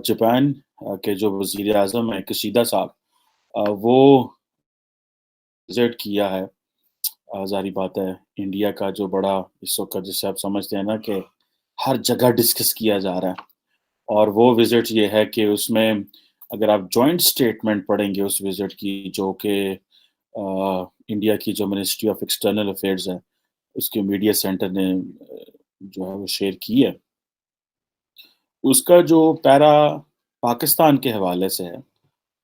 Japan के जो वज़ीर आज़म हैं कशीदा साहब वो विज़िट किया है। ज़ाहिर बात है इंडिया का जो बड़ा इस वक़्त जिसे आप समझते हैं ना कि हर जगह डिस्कस किया जा रहा है और वो विज़िट ये है कि उसमें अगर आप जॉइंट स्टेटमेंट पढ़ेंगे उस विज़िट की जो कि इंडिया की जो मिनिस्ट्री ऑफ एक्सटर्नल अफेयर्स है, उसके मीडिया सेंटर ने जो है वो शेयर की है। उसका जो पैरा पाकिस्तान के हवाले से है,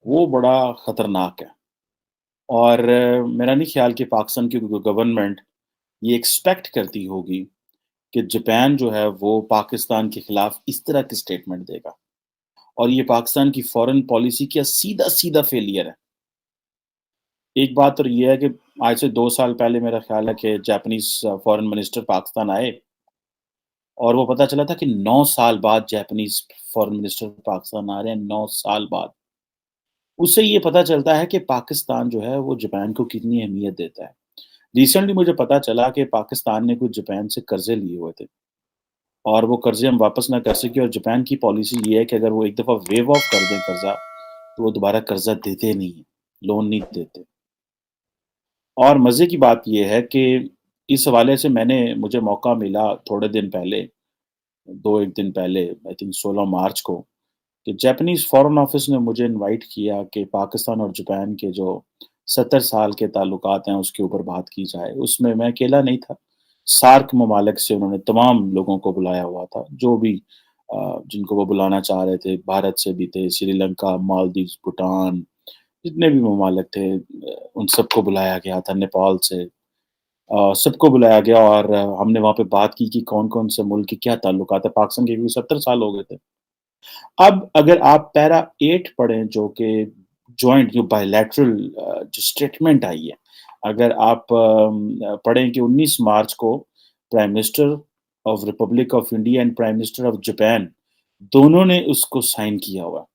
वो बड़ा ख़तरनाक है और मेरा नहीं ख़्याल कि पाकिस्तान की गवर्नमेंट ये एक्सपेक्ट करती होगी कि जापान जो है वो पाकिस्तान के खिलाफ इस तरह की स्टेटमेंट देगा और ये पाकिस्तान की फॉरेन पॉलिसी का सीधा-सीधा फेलियर है। एक बात और ये है कि आज से 2 साल पहले मेरा ख़्याल है कि जापानीज़ फॉरेन मिनिस्टर पाकिस्तान आए और वो पता चला था कि 9 साल बाद जापानीज़ फॉरेन मिनिस्टर पाकिस्तान आ रहे हैं, 9 साल बाद। उससे ये पता चलता है कि पाकिस्तान जो है वो जापान को कितनी अहमियत देता है। रिसेंटली मुझे पता चला कि पाकिस्तान ने कुछ जापान से कर्ज़े लिए हुए थे और वो कर्ज़े हम वापस ना कर सके और जापान की पॉलिसी ये है कि अगर वो एक दफ़ा वेव ऑफ कर दें कर्ज़ा, तो वो दोबारा कर्ज़ा देते नहीं हैं, लोन नहीं देते। और मज़े की बात ये है कि इस हवाले से मुझे मौका मिला थोड़े दिन पहले, 2-1 दिन पहले आई थिंक 16 मार्च को कि जापानीज़ फ़ॉरेन ऑफ़िस ने मुझे इनवाइट किया कि पाकिस्तान और जापान के जो 70 साल के ताल्लुकात हैं, उसके ऊपर बात की जाए। उसमें मैं अकेला नहीं था, सार्क ममालिक से उन्होंने तमाम लोगों को बुलाया हुआ था, जो भी जिनको वो बुलाना चाह रहे थे, भारत से भी थे, श्रीलंका, मालदीव्स, भूटान, जितने भी ममालिक थे उन सबको बुलाया गया था, नेपाल से सबको बुलाया गया और हमने वहाँ पे बात की कि कौन-कौन से मुल्क के क्या ताल्लुकात है, पाकिस्तान के क्योंकि 70 साल हो गए थे। अब अगर आप पैरा 8 पढ़ें जो कि जॉइंट जो बायलैटरल जो स्टेटमेंट आई है, अगर आप पढ़ें कि 19 मार्च को prime minister of Republic of India and prime minister of Japan दोनों ने उसको साइन किया हुआ है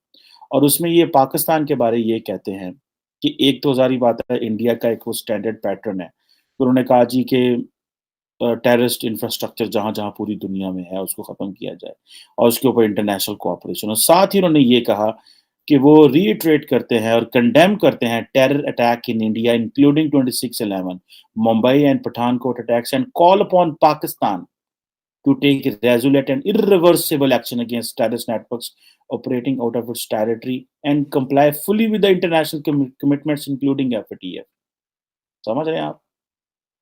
और उसमें ये पाकिस्तान के बारे ये कहते हैं कि एक तो ज़ाहिर बात है इंडिया का एक वो स्टैंडर्ड पैटर्न है। तो उन्होंने कहा जी कि टेररिस्ट इंफ्रास्ट्रक्चर जहाँ-जहाँ पूरी दुनिया में है उसको ख़त्म किया जाए और उसके ऊपर इंटरनेशनल कोऑपरेशन और साथ ही उन्होंने ये कहा कि वो रीइटरेट करते हैं और कंडेम करते हैं terror attack in India including 26/11 Mumbai and Pathankot attacks and call upon Pakistan to take resolute and irreversible action against terrorist networks operating out of its territory and comply fully with the international commitments including FATF। समझ रहे हैं आप?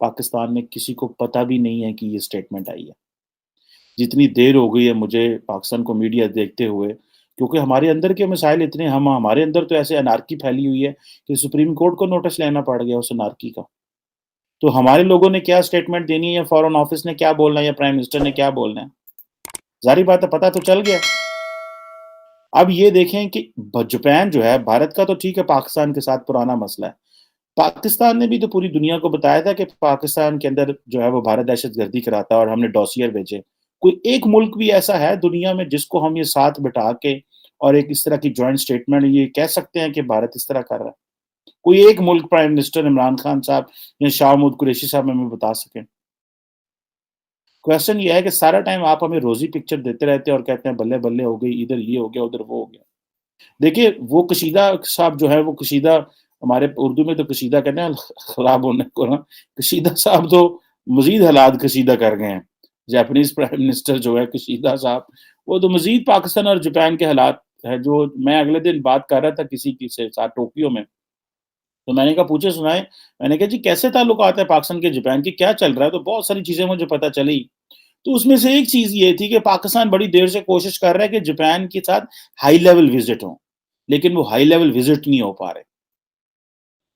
पाकिस्तान में किसी को पता भी नहीं है कि ये स्टेटमेंट आई है। जितनी देर हो गई है मुझे पाकिस्तान को मीडिया देखते हुए, क्योंकि हमारे अंदर के मसाइल इतने हम हमारे अंदर तो ऐसे अनार्की फैली हुई है कि सुप्रीम कोर्ट को नोटिस लेना पड़ गया उस अनार्की का। तो हमारे लोगों ने क्या स्टेटमेंट देनी है या फॉरेन ऑफिस ने क्या बोलना है या प्राइम मिनिस्टर ने क्या बोलना है? ज़ाहिर बात है पता तो चल गया। अब ये देखें कि जापान जो है भारत का तो ठीक है पाकिस्तान के साथ पुराना मसला है। पाकिस्तान ने भी तो पूरी दुनिया को बताया था कि पाकिस्तान के अंदर जो है वो भारत दहशतगर्दी कराता है और हमने डॉसियर भेजे। कोई एक मुल्क भी ऐसा है दुनिया में जिसको हम ये साथ बिठा के और एक इस तरह की जॉइंट स्टेटमेंट ये कह सकते हैं कि भारत इस तरह कर रहा है? कोई एक मुल्क प्राइम मिनिस्टर इमरान खान साहब या शाह महमूद कुरैशी साहब हमें बता सकें? क्वेश्चन ये है कि सारा टाइम आप हमें रोज़ी पिक्चर देते रहते हैं और कहते हैं बल्ले-बल्ले हो गई, इधर ये हो गया, उधर वो हो गया। देखिए, वो कशीदा साहब जो है वो कशीदा हमारे उर्दू में तो कशीदा कहते हैं खराब होने को ना, कशीदा साहब तो मज़ीद हालात कशीदा कर गए हैं। जापानीज़ प्राइम मिनिस्टर जो है कशीदा साहब, वो तो मज़ीद पाकिस्तान और जापान के हालात है जो मैं अगले दिन बात कर रहा था किसी की से साथ टोक्यो में। तो मैंने कहा पूछे सुनाए, मैंने कहा जी कैसे ताल्लुकात है पाकिस्तान के जापान के, क्या चल रहा है? तो बहुत सारी चीज़ें मुझे पता चली। तो उसमें से एक चीज़ ये थी कि पाकिस्तान बड़ी देर से कोशिश कर रहा है कि जापान के साथ हाई लेवल विज़िट हो, लेकिन वो हाई लेवल विज़िट नहीं हो पा रहे।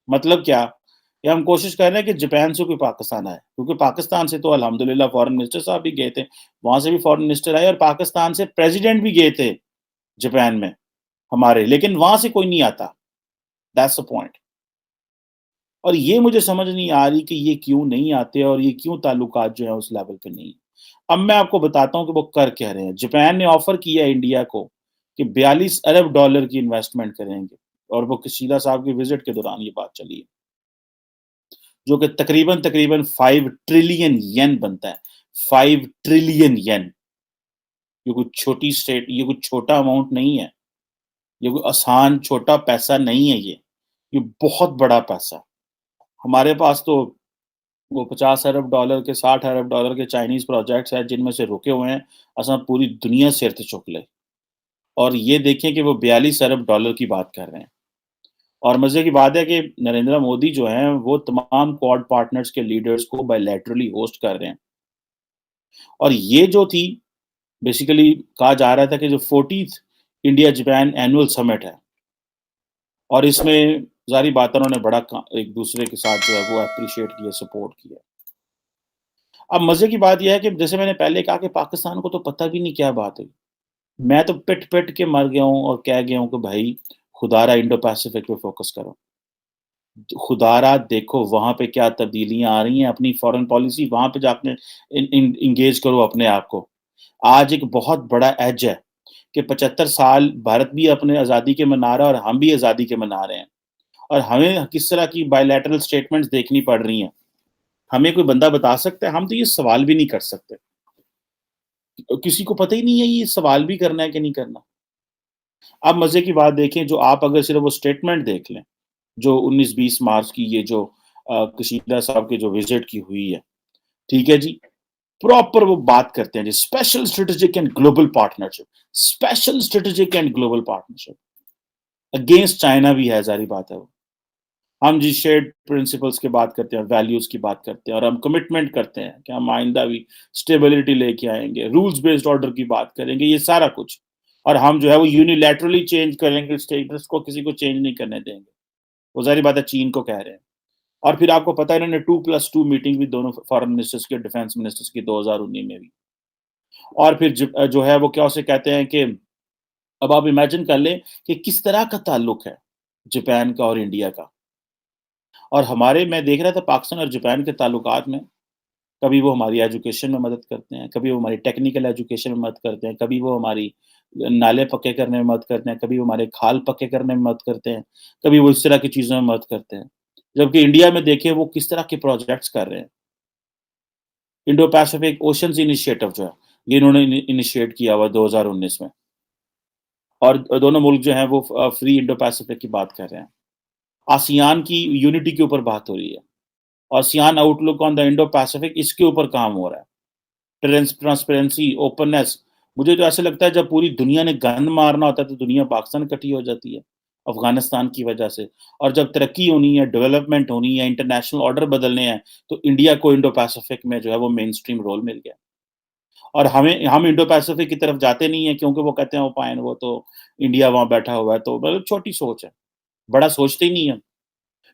मतलब क्या? कि हम कोशिश कर रहे हैं कि जापान से कोई पाकिस्तान आए, क्योंकि पाकिस्तान से तो अल्हम्दुलिल्लाह फ़ॉरेन मिनिस्टर साहब भी गए थे, वहाँ से भी फ़ॉरेन मिनिस्टर आए और पाकिस्तान से प्रेसिडेंट भी गए थे जापान में हमारे, लेकिन वहाँ से कोई नहीं आता। That's the point. और ये मुझे समझ नहीं आ रही कि ये क्यों नहीं आते और ये क्यों ताल्लुकात जो है उस लेवल पे नहीं। अब मैं आपको बताता हूँ कि वो कर क्या रहे हैं। जापान ने ऑफ़र किया है इंडिया को कि 42 अरब डॉलर की इन्वेस्टमेंट करेंगे और वो किशीदा साहब के विज़िट के दौरान ये बात चली है, जो कि तकरीबन 5 ट्रिलियन येन बनता है। 5 ट्रिलियन येन। ये कोई छोटा अमाउंट नहीं है। یہ کوئی آسان چھوٹا پیسہ نہیں ہے یہ بہت بڑا پیسہ ہے۔ ہمارے پاس تو وہ $50 ارب کے $60 ارب کے چائنیز پروجیکٹس ہیں جن میں سے رکے ہوئے ہیں اصل پوری دنیا سر تے چک لے، اور یہ دیکھیں کہ وہ $42 ارب کی بات کر رہے ہیں۔ اور مزے کی بات ہے کہ نریندر مودی جو ہیں وہ تمام کوڈ پارٹنرز کے لیڈرز کو بائیلیٹرلی ہوسٹ کر رہے ہیں، اور یہ جو تھی بیسیکلی کہا جا رہا تھا کہ جو 40th انڈیا جاپان اینول سمٹ ہے، اور اس میں ظاہری بات ہے انہوں نے بڑا ایک دوسرے کے ساتھ جو ہے وہ اپریشیٹ کیا، سپورٹ کیا۔ اب مزے کی بات یہ ہے کہ جیسے میں نے پہلے کہا کہ پاکستان کو تو پتہ بھی نہیں کیا بات ہے، میں تو پٹ پٹ کے مر گیا ہوں اور کہہ گیا ہوں کہ بھائی خدا را انڈو پیسفک پہ فوکس کرو، خدا را دیکھو وہاں پہ کیا تبدیلیاں آ رہی ہیں، اپنی فورن پالیسی وہاں پہ جا کے انگیج کرو اپنے آپ کو۔ آج ایک بہت بڑا ایج ہے کہ 75 سال بھارت بھی اپنے آزادی کے منا رہا ہے اور ہم بھی آزادی کے منا رہے ہیں، اور ہمیں کس طرح کی بائی لیٹرل اسٹیٹمنٹس دیکھنی پڑ رہی ہیں۔ ہمیں کوئی بندہ بتا سکتا ہے؟ ہم تو یہ سوال بھی نہیں کر سکتے، کسی کو پتہ ہی نہیں ہے یہ سوال بھی کرنا ہے کہ نہیں کرنا۔ اب مزے کی بات دیکھیں، جو آپ اگر صرف وہ اسٹیٹمنٹ دیکھ لیں جو 19-20 مارچ کی یہ جو کشیدہ صاحب کے جو وزٹ کی ہوئی ہے، ٹھیک ہے جی، پراپر وہ بات کرتے ہیں جی special strategic and global partnership, special strategic and global partnership against China بھی ہے، ظاہری بات ہے وہ۔ ہم جی شیئرڈ پرنسپلس کی بات کرتے ہیں، ویلیوز کی بات کرتے ہیں، اور ہم کمٹمنٹ کرتے ہیں کہ ہم آئندہ بھی اسٹیبلٹی لے کے آئیں گے، رولز بیسڈ آرڈر کی بات کریں گے، یہ سارا کچھ، اور ہم جو ہے وہ یونیلیٹرلی چینج کریں گے اسٹیٹس کو، کسی کو چینج نہیں کرنے دیں گے۔ وہ ظاہری بات ہے چین کو کہہ رہے ہیں، اور پھر آپ کو پتا ہے انہوں نے 2+2 میٹنگ بھی دونوں فارن منسٹرز کے، ڈیفینس منسٹرز کی 2019 میں بھی، اور پھر جو ہے وہ کیا اسے کہتے ہیں کہ اب آپ امیجن کر لیں کہ کس طرح کا تعلق ہے جاپان کا اور انڈیا کا، اور ہمارے میں دیکھ رہا تھا پاکستان اور جاپان کے تعلقات میں، کبھی وہ ہماری ایجوکیشن میں مدد کرتے ہیں، کبھی وہ ہماری ٹیکنیکل ایجوکیشن میں مدد کرتے ہیں، کبھی وہ ہماری نالے پکے کرنے میں مدد کرتے ہیں، کبھی وہ ہمارے کھال پکے کرنے میں مدد کرتے ہیں، کبھی وہ اس طرح کی چیزوں میں مدد کرتے ہیں۔ جبکہ انڈیا میں دیکھیں وہ کس طرح کے پروجیکٹس کر رہے ہیں، انڈو پیسفک اوشنز انیشیٹو جو ہے یہ انہوں نے انیشیٹ کیا ہوا 2019 میں، اور دونوں ملک جو ہیں وہ فری انڈو پیسفک کی بات کر رہے ہیں۔ آسیان کی یونٹی کے اوپر بات ہو رہی ہے، ASEAN out look on the Indo Pacific اس کے اوپر کام ہو رہا ہے، ٹرانسپیرنسی، اوپننس۔ مجھے تو ایسے لگتا ہے جب پوری دنیا نے گند مارنا ہوتا ہے تو دنیا پاکستان اکٹھی ہو جاتی ہے افغانستان کی وجہ سے، اور جب ترقی ہونی ہے، ڈیولپمنٹ ہونی ہے، انٹرنیشنل آرڈر بدلنے ہیں، تو انڈیا کو انڈو پیسفک میں جو ہے وہ مین سٹریم رول مل گیا، اور ہم انڈو پیسفک کی طرف جاتے نہیں ہیں کیونکہ وہ کہتے ہیں وہ پائن وہ تو انڈیا وہاں بیٹھا ہوا ہے، تو مطلب چھوٹی سوچ ہے، بڑا سوچتے ہی نہیں ہیں۔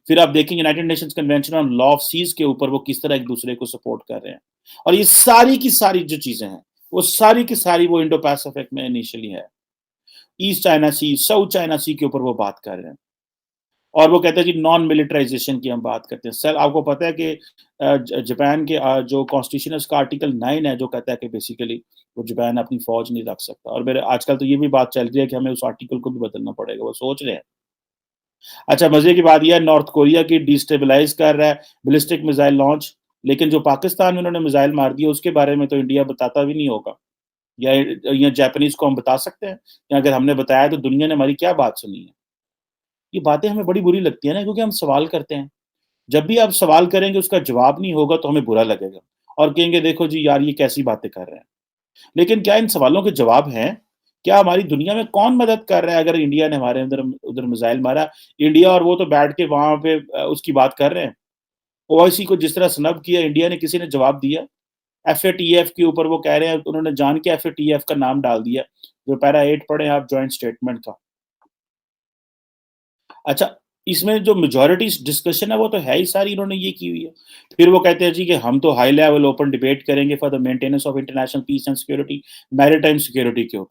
پھر آپ دیکھیں United Nations convention on law of seas کے اوپر وہ کس طرح ایک دوسرے کو سپورٹ کر رہے ہیں، اور یہ ساری کی ساری جو چیزیں ہیں وہ ساری کی ساری وہ انڈو پیسفک میں انیشلی ہے، asset China Sea, south China Sea کے اوپر وہ بات کر رہے ہیں، اور وہ کہتے ہیں کہ نان ملٹرائزیشن کی ہم بات کرتے ہیں۔ سر آپ کو پتہ ہے کہ جاپان کے جو کانسٹیٹیوشن ہے اس کا آرٹیکل 9 ہے جو کہتا ہے کہ بیسیکلی وہ جاپان اپنی فوج نہیں رکھ سکتا، اور میرے آج کل تو یہ بھی بات چل رہی ہے کہ ہمیں اس آرٹیکل کو بھی بدلنا پڑے گا، وہ سوچ رہے ہیں۔ اچھا مزے کی بات یہ ہے نارتھ کوریا کی ڈیسٹیبلائز کر رہا ہے بلسٹک میزائل لانچ، لیکن جو پاکستان میں انہوں نے میزائل مار دیا اس کے بارے میں تو انڈیا بتاتا بھی نہیں ہوگا، یا جاپانیز کو ہم بتا سکتے ہیں، یا اگر ہم نے بتایا تو دنیا نے ہماری کیا بات سنی ہے؟ یہ باتیں ہمیں بڑی بری لگتی ہیں نا، کیونکہ ہم سوال کرتے ہیں، جب بھی آپ سوال کریں گے اس کا جواب نہیں ہوگا تو ہمیں برا لگے گا، اور کہیں گے دیکھو جی یار یہ کیسی باتیں کر رہے ہیں۔ لیکن کیا ان سوالوں کے جواب ہیں؟ کیا ہماری دنیا میں کون مدد کر رہا ہے اگر انڈیا نے ہمارے ادھر میزائل مارا؟ انڈیا اور وہ تو بیٹھ کے وہاں پہ اس کی بات کر رہے ہیں۔ او آئی سی کو جس طرح سنب کیا انڈیا نے، کسی نے جواب دیا؟ ایف اے ٹی ایف کے اوپر وہ کہہ رہے ہیں، انہوں نے جان کے ایف اے ٹی ایف کا نام ڈال دیا، جو پیرا 8 پڑھیں آپ جوائنٹ اسٹیٹمنٹ کا۔ اچھا اس میں جو میجورٹی ڈسکشن ہے وہ تو ہے ہی ساری انہوں نے یہ کی ہوئی ہے۔ پھر وہ کہتے ہیں جی کہ ہم تو ہائی لیول اوپن ڈبیٹ کریں گے for the maintenance of international peace and security, میری ٹائم سیکورٹی کے اوپر۔